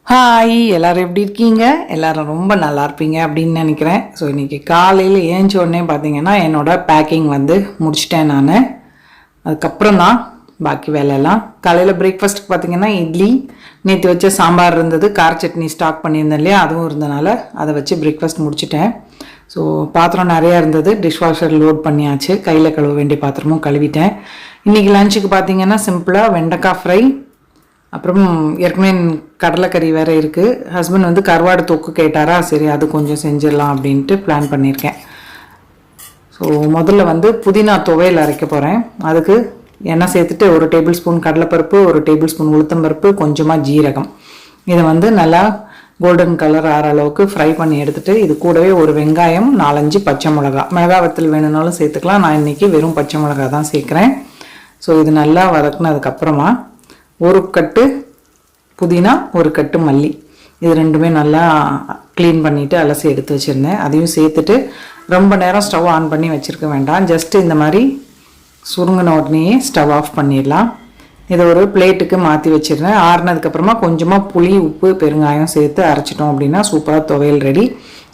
Hi, எல்லோரும் எப்படி இருக்கீங்க? எல்லோரும் ரொம்ப நல்லா இருப்பீங்க அப்படின்னு நினைக்கிறேன். ஸோ இன்றைக்கி காலையில் ஏஞ்ச உடனே பார்த்தீங்கன்னா என்னோடய பேக்கிங் வந்து முடிச்சிட்டேன் நான். அதுக்கப்புறம் தான் பாக்கி வேலையெல்லாம். காலையில் பிரேக்ஃபாஸ்ட்டுக்கு பார்த்தீங்கன்னா இட்லி, நேற்று வச்ச சாம்பார் இருந்தது, கார சட்னி ஸ்டாக் பண்ணியிருந்தேன் இல்லையா, அதுவும் இருந்தனால அதை வச்சு பிரேக்ஃபாஸ்ட் முடிச்சிட்டேன். ஸோ பாத்திரம் நிறையா இருந்தது, டிஷ் வாஷர் லோட் பண்ணியாச்சு, கையில் கழுவ வேண்டிய பாத்திரமும் கழுவிட்டேன். இன்றைக்கி லஞ்சுக்கு பார்த்தீங்கன்னா சிம்பிளாக வெண்டைக்காய் ஃப்ரை, அப்புறம் ஏற்கனவே கடலைக்கறி வேறு இருக்குது. ஹஸ்பண்ட் வந்து கருவாடு தொக்கு கேட்டாரா, சரி அது கொஞ்சம் செஞ்சிடலாம் அப்படின்ட்டு பிளான் பண்ணியிருக்கேன். ஸோ முதல்ல வந்து புதினா துவையல் அரைக்க போகிறேன். அதுக்கு எண்ணெய் சேர்த்துட்டு 1 டேபிள் ஸ்பூன் கடலைப்பருப்பு, 1 டேபிள் ஸ்பூன் உளுத்தம்பருப்பு, கொஞ்சமாக ஜீரகம், இதை வந்து நல்லா கோல்டன் கலர் ஆகிற அளவுக்கு ஃப்ரை பண்ணி எடுத்துகிட்டு இது கூடவே ஒரு வெங்காயம், 4-5 பச்சை மிளகா வத்தல் வேணும்னாலும் சேர்த்துக்கலாம். நான் இன்றைக்கி வெறும் பச்சை மிளகா தான் சேர்க்குறேன். ஸோ இது நல்லா வதக்குனதுக்கப்புறமா 1 கட்டு புதினா, 1 கட்டு மல்லி, இது ரெண்டுமே நல்லா க்ளீன் பண்ணிவிட்டு அலசி எடுத்து வச்சுருந்தேன். அதையும் சேர்த்துட்டு ரொம்ப நேரம் ஸ்டவ் ஆன் பண்ணி வச்சுருக்க வேண்டாம். ஜஸ்ட்டு இந்த மாதிரி சுருங்கின உடனேயே ஸ்டவ் ஆஃப் பண்ணிடலாம். இதை ஒரு பிளேட்டுக்கு மாற்றி வச்சிடுறேன். ஆறுனதுக்கப்புறமா கொஞ்சமாக புளி, உப்பு, பெருங்காயம் சேர்த்து அரைச்சிட்டோம் அப்படின்னா சூப்பராக துவையல் ரெடி.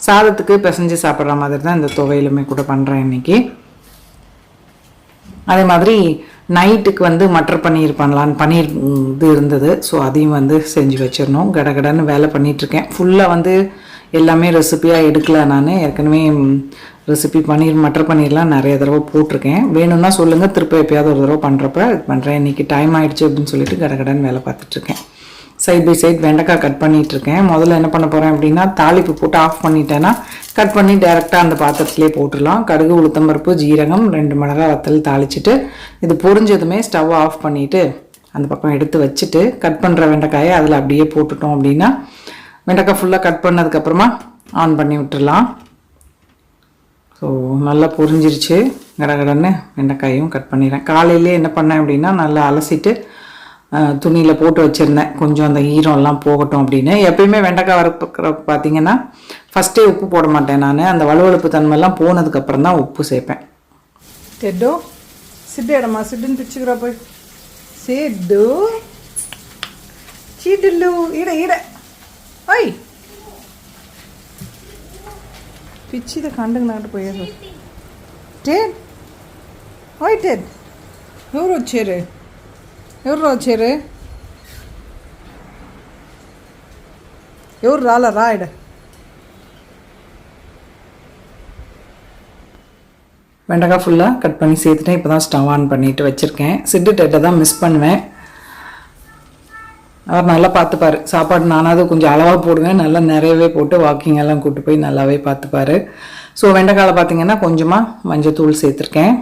சாதத்துக்கு பிசைஞ்சு சாப்பிட்ற மாதிரி தான் இந்த துவையலுமே கூட பண்ணுறேன் இன்றைக்கி. அதே மாதிரி நைட்டுக்கு வந்து மட்டர் பன்னீர் பண்ணலான்னு பன்னீர் இது இருந்தது. ஸோ அதையும் வந்து செஞ்சு வச்சிடணும். கடகடன்னு வேலை பண்ணிகிட்ருக்கேன். ஃபுல்லாக வந்து எல்லாமே ரெசிப்பியாக எடுக்கல. நான் ஏற்கனவே ரெசிபி பன்னீர், மட்டர் பன்னீர்லாம் நிறைய தடவை போட்டிருக்கேன். வேணும்னா சொல்லுங்கள், திருப்பி எப்பயாவது ஒரு தடவை பண்ணுறப்ப பண்ணுறேன். இன்றைக்கி டைம் ஆகிடுச்சு அப்படின்னு சொல்லிட்டு கடகடன்னு வேலை பார்த்துட்ருக்கேன். சைட் பை சைட் வெண்டைக்காய் கட் பண்ணிகிட்ருக்கேன். முதல்ல என்ன பண்ண போகிறேன் அப்படின்னா, தாளிப்பு போட்டு ஆஃப் பண்ணிட்டேன்னா கட் பண்ணி டேரெக்டாக அந்த பாத்திரத்துலேயே போட்டுடலாம். கடுகு, உளுத்தம்பருப்பு, ஜீரகம், 2 மிளகாய் வத்தல் தாளிச்சிட்டு இது பொரிஞ்சதுமே ஸ்டவ் ஆஃப் பண்ணிவிட்டு அந்த பக்கம் எடுத்து வச்சுட்டு கட் பண்ணுற வெண்டைக்காயை அதில் அப்படியே போட்டுட்டோம் அப்படின்னா வெண்டைக்காய் ஃபுல்லாக கட் பண்ணதுக்கப்புறமா ஆன் பண்ணி விட்டுடலாம். ஸோ நல்லா பொரிஞ்சிருச்சு. கடகடன்னு வெண்டைக்காயும் கட் பண்ணிடுறேன். காலையிலே என்ன பண்ணேன் அப்படின்னா, நல்லா அலசிட்டு துணியில் போட்டு வச்சுருந்தேன், கொஞ்சம் அந்த ஈரம்லாம் போகட்டும் அப்படின்னு. எப்பயுமே வெண்டைக்காய் வறுப்புக்கிற பார்த்தீங்கன்னா ஃபஸ்ட்டே உப்பு போட மாட்டேன் நான். அந்த வலுவழுப்பு தன்மைலாம் போனதுக்கப்புறம் தான் உப்பு சேர்ப்பேன். டெட்டோ சிட்டேடம்மா, சிட்டுன்னு பிச்சுக்கிறா போய் சேட்டு சீட்டில்லு ஈட ஈட ஐய் పిచ్చిది కండకు నాటు పోయారు. టెడ్ ఓయ్ టెడ్, ఎవరు వచ్చారు? ఎవరు రాలా రాయడ. வெண்டைக்காய் ஃபுல்லாக கட் பண்ணி சேர்த்துட்டேன். இப்போ தான் ஸ்டவ் ஆன் பண்ணிவிட்டு வச்சுருக்கேன். சிட்டு டெட்டை தான் மிஸ் பண்ணுவேன். அவர் நல்லா பார்த்துப்பார். சாப்பாடு நானாவது கொஞ்சம் அளவாக போடுவேன், நல்லா நிறையவே போட்டு வாக்கிங் எல்லாம் கூப்பிட்டு போய் நல்லாவே பார்த்துப்பார். ஸோ வெண்டைக்காயில் பார்த்தீங்கன்னா கொஞ்சமாக மஞ்சத்தூள் சேர்த்துருக்கேன்.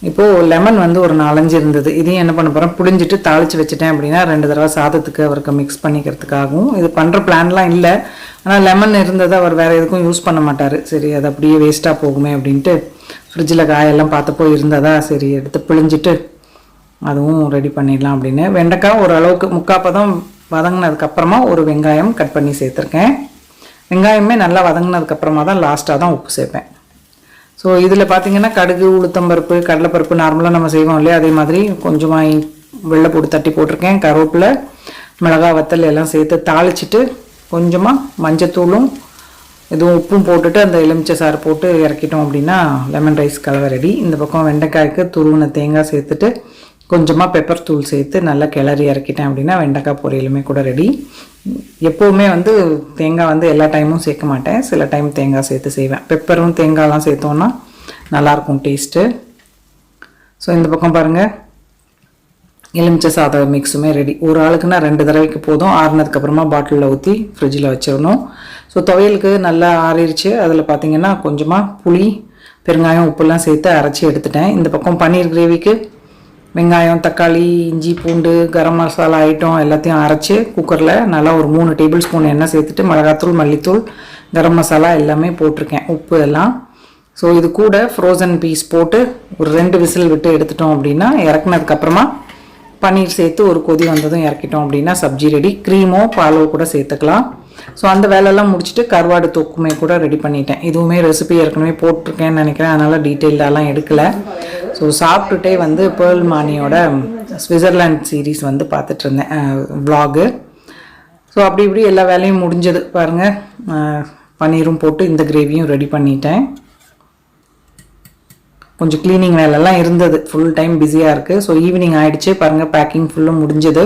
இப்போது லெமன் வந்து ஒரு 4-5 இருந்தது. இதையும் என்ன பண்ண போகிறேன், புளிஞ்சிட்டு தாளித்து வச்சுட்டேன் அப்படின்னா 2 தடவை சாதத்துக்கு அவருக்கு மிக்ஸ் பண்ணிக்கிறதுக்காகவும். இது பண்ணுற பிளான்லாம் இல்லை, ஆனால் லெமன் இருந்தது. அவர் வேறு எதுக்கும் யூஸ் பண்ண மாட்டார். சரி, அது அப்படியே வேஸ்ட்டாக போகுமே அப்படின்ட்டு ஃப்ரிட்ஜில் காயெல்லாம் பார்த்தப்போ இருந்ததா, சரி எடுத்து பிழிஞ்சிட்டு அதுவும் ரெடி பண்ணிடலாம் அப்படின்னு. வெண்டைக்காய் ஓரளவுக்கு முக்காப்பதம் வதங்கினதுக்கப்புறமா ஒரு வெங்காயம் கட் பண்ணி சேர்த்துருக்கேன். வெங்காயமே நல்லா வதங்கினதுக்கப்புறமா தான் லாஸ்ட்டாக தான் உப்பு சேர்ப்பேன். ஸோ இதில் பார்த்திங்கன்னா கடுகு, உளுத்தம்பருப்பு, கடலைப்பருப்பு நார்மலாக நம்ம செய்வோம் இல்லையா, அதே மாதிரி கொஞ்சமாக வெள்ளைப்பூடு தட்டி போட்டிருக்கேன். கருவேப்பிலை, மிளகாய் வத்தல் எல்லாம் சேர்த்து தாளிச்சிட்டு கொஞ்சமாக மஞ்சத்தூளும் இதுவும் உப்பும் போட்டுட்டு அந்த எலுமிச்சை சாறு போட்டு இறக்கிட்டோம் அப்படின்னா லெமன் ரைஸ் கலவை ரெடி. இந்த பக்கம் வெண்டைக்காய்க்கு துருவின தேங்காய் சேர்த்துட்டு கொஞ்சமாக பெப்பர் தூள் சேர்த்து நல்லா கிளறி இறக்கிட்டேன் அப்படின்னா வெண்டைக்காய் பொரியலுமே கூட ரெடி. எப்போவுமே வந்து தேங்காய் வந்து எல்லா டைமும் சேர்க்க மாட்டேன், சில டைம் தேங்காய் சேர்த்து செய்வேன். பெப்பரும் தேங்காய்லாம் சேர்த்தோன்னா நல்லாயிருக்கும் டேஸ்ட்டு. ஸோ இந்த பக்கம் பாருங்கள், எலுமிச்சை சாதம் மிக்ஸுமே ரெடி. ஒரு ஆளுக்குன்னா 2 தடவைக்கு போதும். ஆறுனதுக்கப்புறமா பாட்டிலில் ஊற்றி ஃப்ரிட்ஜில் வச்சிடணும். ஸோ துவையலுக்கு நல்லா ஆறிடுச்சு. அதில் பார்த்திங்கன்னா கொஞ்சமாக புளி, பெருங்காயம், உப்புலாம் சேர்த்து அரைச்சி எடுத்துட்டேன். இந்த பக்கம் பன்னீர் கிரேவிக்கு வெங்காயம், தக்காளி, இஞ்சி, பூண்டு, கரம் மசாலா ஐட்டம் எல்லாத்தையும் அரைச்சி குக்கரில் நல்லா ஒரு 3 டேபிள் ஸ்பூன் எண்ணெய் சேர்த்துட்டு மிளகாத்தூள், மல்லித்தூள், கரம் மசாலா எல்லாமே போட்டிருக்கேன், உப்பு எல்லாம். ஸோ இது கூட ஃப்ரோசன் பீஸ் போட்டு ஒரு 2 விசில் விட்டு எடுத்துட்டோம் அப்படின்னா இறக்குனதுக்கப்புறமா பன்னீர் சேர்த்து ஒரு கொதி வந்ததும் இறக்கிட்டோம் அப்படின்னா சப்ஜி ரெடி. க்ரீமோ பாலோ கூட சேர்த்துக்கலாம். ஸோ அந்த வேலையெல்லாம் முடிச்சுட்டு கருவாடு தொக்குமே கூட ரெடி பண்ணிட்டேன். இதுவுமே ரெசிபி ஏற்கனவே போட்டிருக்கேன்னு நினைக்கிறேன், அதனால் டீட்டெயில்டாலாம் எடுக்கலை. ஸோ சாப்பிட்டுட்டே வந்து பேர்ல் மானியோட ஸ்விட்சர்லாண்ட் சீரீஸ் வந்து பார்த்துட்டு இருந்தேன் vlog. ஸோ அப்படி இப்படி எல்லா வேலையும் முடிஞ்சது பாருங்கள். பன்னீரும் போட்டு இந்த கிரேவியும் ரெடி பண்ணிட்டேன். கொஞ்சம் க்ளீனிங் வேலைலாம் இருந்தது, ஃபுல் டைம் பிஸியாக இருக்குது. ஸோ ஈவினிங் ஆகிடுச்சு பாருங்கள், பேக்கிங் ஃபுல்லும் முடிஞ்சது.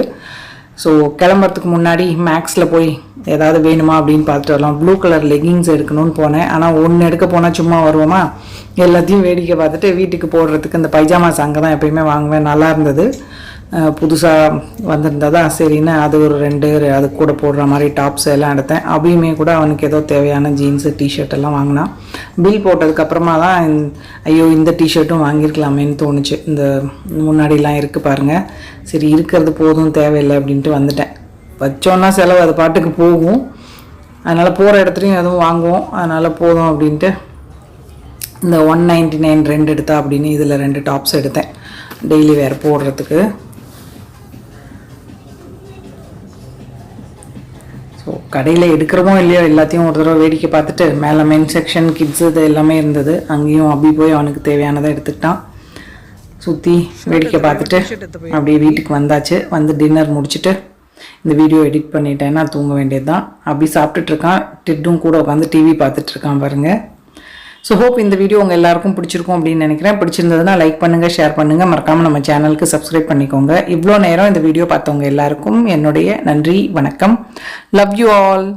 ஸோ கிளம்புறதுக்கு முன்னாடி மேக்ஸில் போய் ஏதாவது வேணுமா அப்படின்னு பார்த்துட்டு வரலாம். ப்ளூ கலர் லெகிங்ஸ் எடுக்கணும்னு போனேன். ஆனால் ஒன்று எடுக்க போனால் சும்மா வருவோமா, எல்லாத்தையும் வேடிக்கை பார்த்துட்டு வீட்டுக்கு போடுறதுக்கு இந்த பைஜாமாஸ் அங்கே தான் எப்பயுமே வாங்குவேன். நல்லா இருந்தது, புதுசாக வந்திருந்ததா சரின்னு அது ஒரு 2 அது கூட போடுற மாதிரி டாப்ஸ் எல்லாம் எடுத்தேன். அபியுமே கூட அவனுக்கு ஏதோ தேவையான ஜீன்ஸு டிஷர்ட் எல்லாம் வாங்கினான். பில் போட்டதுக்கப்புறமா தான் ஐயோ இந்த டிஷர்ட்டும் வாங்கியிருக்கலாமேன்னு தோணுச்சு. இந்த முன்னாடிலாம் இருக்குது பாருங்கள், சரி இருக்கிறது போதும் தேவையில்லை அப்படின்ட்டு வந்துட்டேன். வச்சோன்னா செலவு அது பாட்டுக்கு போகும், அதனால் போகிற இடத்துலையும் எதுவும் வாங்குவோம், அதனால் போதும் அப்படின்ட்டு இந்த 199 2 எடுத்தா அப்படின்னு இதில் 2 டாப்ஸ் எடுத்தேன் டெய்லி வேர் போடுறதுக்கு. ஸோ கடையில் எடுக்கிறோமோ இல்லையோ எல்லாத்தையும் ஒரு தடவை வேடிக்கை பார்த்துட்டு மேலே மென் செக்ஷன் கிட்ஸு இது எல்லாமே இருந்தது, அங்கேயும் அபி போய் அவனுக்கு தேவையானதை எடுத்துக்கிட்டான். சுற்றி வேடிக்கை பார்த்துட்டு அப்படியே வீட்டுக்கு வந்தாச்சு. வந்து டின்னர் முடிச்சுட்டு இந்த வீடியோ எடிட் பண்ணிட்டேன்னா தூங்க வேண்டியது தான். அபி சாப்பிட்டுட்ருக்கான், டிட்டும் கூட உட்காந்து டிவி பார்த்துட்ருக்கான் பாருங்கள். ஸோ ஹோப் இந்த வீடியோ உங்கள் எல்லாருக்கும் பிடிச்சிருக்கும் அப்படின்னு நினைக்கிறேன். பிடிச்சிருந்ததுன்னா லைக் பண்ணுங்கள், ஷேர் பண்ணுங்கள், மறக்காமல் நம்ம சேனலுக்கு சப்ஸ்கிரைப் பண்ணிக்கோங்க. இவ்வளோ நேரம் இந்த வீடியோ பார்த்தவங்க எல்லாருக்கும் என்னுடைய நன்றி, வணக்கம். Love you all.